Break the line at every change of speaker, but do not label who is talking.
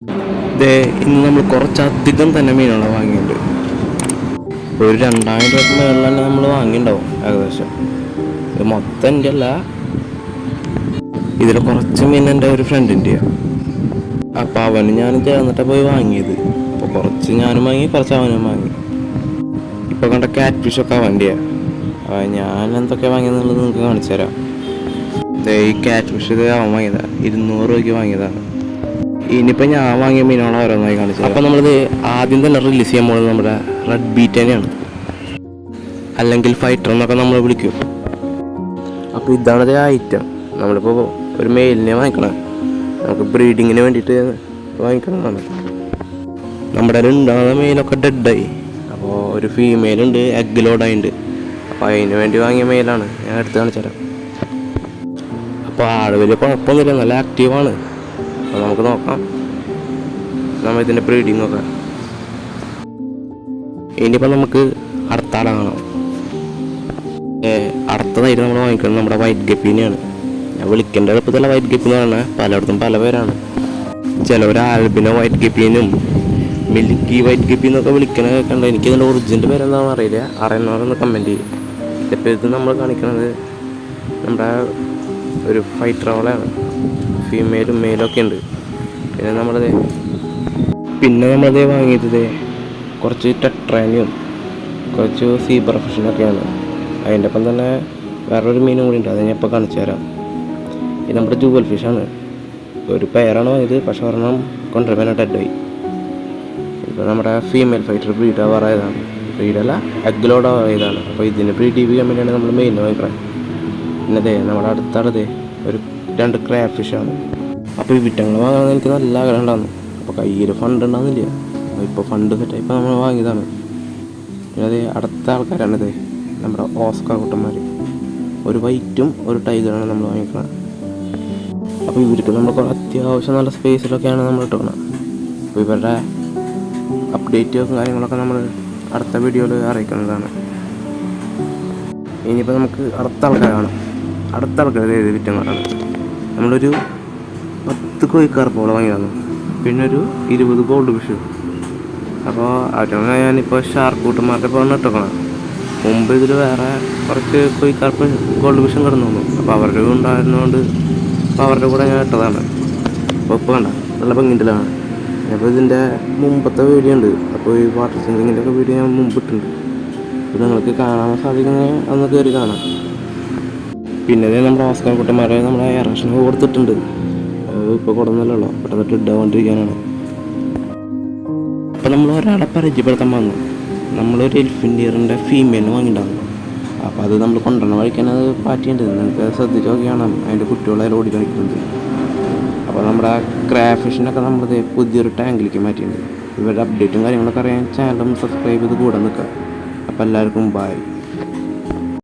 ഇതേ ഇന്ന് നമ്മൾ കുറച്ചധികം തന്നെ മീനുകളെ വാങ്ങിയിട്ടുണ്ട്. ഒരു 2000 രൂപ മേളിൽ തന്നെ നമ്മൾ വാങ്ങിയിട്ടുണ്ടാവും ഏകദേശം. ഇത് മൊത്തം എൻ്റെ അല്ല, ഇതിൽ കുറച്ച് മീൻ എൻ്റെ ഒരു ഫ്രണ്ടിൻ്റെ. അപ്പോൾ അവന് ഞാനും ചേർന്നിട്ടാണ് പോയി വാങ്ങിയത്. അപ്പോൾ കുറച്ച് ഞാനും വാങ്ങി, കുറച്ച് അവനും വാങ്ങി. ഇപ്പോൾ കണ്ട കാറ്റ് ഫിഷൊക്കെ അവൻ്റെയാണ്. ഞാൻ എന്തൊക്കെയാണ് വാങ്ങിയെന്നുള്ളത് നിങ്ങൾക്ക് കാണിച്ചു തരാം. ഈ കാറ്റ് ഫിഷ് ഇത് അവൻ വാങ്ങിയതാണ്, 200 രൂപയ്ക്ക് വാങ്ങിയതാണ്. ഇനിയിപ്പോൾ ഞാൻ വാങ്ങിയ മീനുകൾ ഓരോന്നായി കാണിച്ചത്. അപ്പോൾ നമ്മളിത് ആദ്യം തന്നെ റിലീസ് ചെയ്യാൻ പോകുന്നത് നമ്മുടെ റെഡ് ബീറ്റ് തന്നെയാണ്, അല്ലെങ്കിൽ ഫൈറ്റർ എന്നൊക്കെ നമ്മൾ വിളിക്കും. അപ്പോൾ ഇതാണത് ഐറ്റം. നമ്മളിപ്പോൾ ഒരു മെയിലിനെ വാങ്ങിക്കണം, നമുക്ക് ബ്രീഡിങ്ങിന് വേണ്ടിയിട്ട് വാങ്ങിക്കണതാണ്. നമ്മുടെ ഉണ്ടാകുന്ന മെയിലൊക്കെ ഡെഡായി. അപ്പോൾ ഒരു ഫീമെയിലുണ്ട്, എഗ് ലോഡായിട്ടുണ്ട്. അപ്പോൾ അതിന് വേണ്ടി വാങ്ങിയ മെയിലാണ്, ഞാൻ എടുത്ത് കാണിച്ചു തരാം. അപ്പോൾ ആൾ വലിയ കുഴപ്പമൊന്നുമില്ല, നല്ല ആക്റ്റീവാണ്. അപ്പോൾ നമുക്ക് നോക്കാം നമ്മൾ ഇതിൻ്റെ ബ്രീഡിങ്ങൊക്കെ. ഇനിയിപ്പോൾ നമുക്ക് അടുത്ത ആളെ കാണാം. അടുത്തതായിട്ട് നമ്മൾ വാങ്ങിക്കുന്നത് നമ്മുടെ വൈറ്റ് ഗപ്പിനെയാണ്. ഞാൻ വിളിക്കേണ്ട എളുപ്പത്തിലുള്ള വൈറ്റ് ഗപ്പി എന്ന് പറഞ്ഞാൽ പലയിടത്തും പല പേരാണ്. ചിലവർ ആൽബിനോ വൈറ്റ് ഗപ്പിനും മിൽക്കി വൈറ്റ് ഗപ്പി എന്നൊക്കെ വിളിക്കണ കേൾക്കണ്ട. എനിക്കതിൻ്റെ ഒറിജിനൽ പേരെന്താണെന്ന് അറിയില്ല, അറിയുന്നവരൊന്ന് കമൻറ്റ് ചെയ്യും. ഇപ്പോൾ ഇത് നമ്മൾ കാണിക്കുന്നത് നമ്മുടെ ഒരു ഫൈറ്റർ റോളാണ്, ഫീമെയിലും മെയിലൊക്കെ ഉണ്ട്. പിന്നെ നമ്മളത് വാങ്ങിയത് കുറച്ച് ടെട്രാനിയും കുറച്ച് സീബ്ര ഫിഷിനൊക്കെയാണ്. അതിൻ്റെ ഒപ്പം തന്നെ വേറൊരു മീനും കൂടി ഉണ്ട്, അത് ഞാൻ ഇപ്പോൾ കാണിച്ചു തരാം. ഇത് നമ്മുടെ ജൂവൽ ഫിഷാണ്. ഒരു പെയറാണ് വാങ്ങിയത്, പക്ഷെ ഒരെണ്ണം കൊണ്ടുവരാൻ ഡെഡായി. ഇപ്പോൾ നമ്മുടെ ഫീമെയിൽ ഫൈറ്റർ ബ്രീഡ് ആവാറായതാണ്, ബ്രീഡല്ല എഗ് ആവാറായതാണ്. അപ്പോൾ ഇതിന് ബ്രീഡ് ചെയ്യാൻ വേണ്ടിയാണ് നമ്മൾ മെയിലിന് വാങ്ങിക്കണം. പിന്നെ നമ്മുടെ അടുത്തത് ഒരു 2 ക്രാബ് ഫിഷാണ്. അപ്പോൾ ഈ വിറ്റങ്ങൾ വാങ്ങാൻ എനിക്ക് നല്ല ആഗ്രഹം ഉണ്ടാകുന്നു. അപ്പോൾ കയ്യിൽ ഫണ്ട് ഉണ്ടാകുന്നില്ല, ഇപ്പോൾ ഫണ്ട് സെറ്റായി ഇപ്പോൾ നമ്മൾ വാങ്ങിയതാണ്. പിന്നെ അടുത്ത ആൾക്കാരാണിത്, നമ്മുടെ ഓസ്കാർ കുട്ടന്മാർ. ഒരു വൈറ്റും ഒരു ടൈഗറാണ് നമ്മൾ വാങ്ങിക്കുന്നത്. അപ്പോൾ ഇവർക്ക് നമ്മൾ അത്യാവശ്യം നല്ല സ്പേസിലൊക്കെയാണ് നമ്മൾ ഇട്ടുന്നത്. അപ്പോൾ ഇവരുടെ അപ്ഡേറ്റും കാര്യങ്ങളൊക്കെ നമ്മൾ അടുത്ത വീഡിയോയിൽ അറിയിക്കുന്നതാണ്. ഇനിയിപ്പോൾ നമുക്ക് അടുത്ത ആൾക്കാരാണ്. അടുത്ത ആൾക്കാർ ഏത് വിറ്റങ്ങളാണ്. നമ്മളൊരു 10 കോഴിക്കാർപ്പോളം വാങ്ങിയതാണ്, പിന്നെ ഒരു 20 ഗോൾഡ് ഫിഷ്. അപ്പോൾ അവരെ ഞാനിപ്പോൾ ഷാർക്ക് കൂട്ടന്മാരുടെ ഇപ്പോൾ ഇട്ടേക്കണം. മുമ്പ് ഇതിൽ വേറെ കുറച്ച് കോഴിക്കാർപ്പ് ഗോൾഡ് ഫിഷും കിടന്നു തോന്നും. അപ്പോൾ അവരുടെ ഉണ്ടായിരുന്നതുകൊണ്ട് അപ്പോൾ അവരുടെ കൂടെ ഞാൻ ഇട്ടതാണ്. അപ്പോൾ ഇപ്പോൾ വേണ്ട നല്ല ഭംഗിൻ്റെലാണ്. അപ്പോൾ ഇതിൻ്റെ മുമ്പത്തെ വീഡിയോ ഉണ്ട്, അപ്പോൾ ഈ വാട്ടർ സിങ്കിങ്ങിൻ്റെ ഒക്കെ വീഡിയോ ഞാൻ മുമ്പ് ഇട്ടിട്ടുണ്ട്. അപ്പോൾ നിങ്ങൾക്ക് കാണാൻ സാധിക്കുന്നത് അന്ന് കയറി കാണാം. പിന്നെ നമ്മുടെ ഓസ്കാർ കുട്ടന്മാരെ നമ്മുടെ എയറേഷനൊക്കെ കൊടുത്തിട്ടുണ്ട്. ഇപ്പോൾ കൊടുന്നല്ലോ, പെട്ടെന്ന് ഇടാകൊണ്ടിരിക്കാനാണ്. അപ്പോൾ നമ്മൾ ഒരാളെ പരിചയപ്പെടുത്താൻ വന്നു. നമ്മളൊരു എൽഫിൻഡിയറിൻ്റെ ഫീമെയിലിന് വാങ്ങിയിട്ടുണ്ടാകും. അപ്പോൾ അത് നമ്മൾ കൊണ്ടുവരണ വഴിക്കാനത് പാറ്റിയുണ്ട്. നിങ്ങൾക്ക് ശ്രദ്ധിച്ച് നോക്കിയാണ് അതിൻ്റെ കുട്ടികളെ ഓടി കളിക്കുന്നത്. അപ്പോൾ നമ്മുടെ ക്രാബ് ഫിഷിനൊക്കെ നമ്മളത് പുതിയൊരു ടാങ്കിലേക്ക് മാറ്റിയിട്ടുണ്ട്. ഇവരുടെ അപ്ഡേറ്റും കാര്യങ്ങളൊക്കെ അറിയാൻ ചാനൽ സബ്സ്ക്രൈബ് ചെയ്ത് കൂടെ നിൽക്കുക. അപ്പോൾ എല്ലാവർക്കും ബൈ.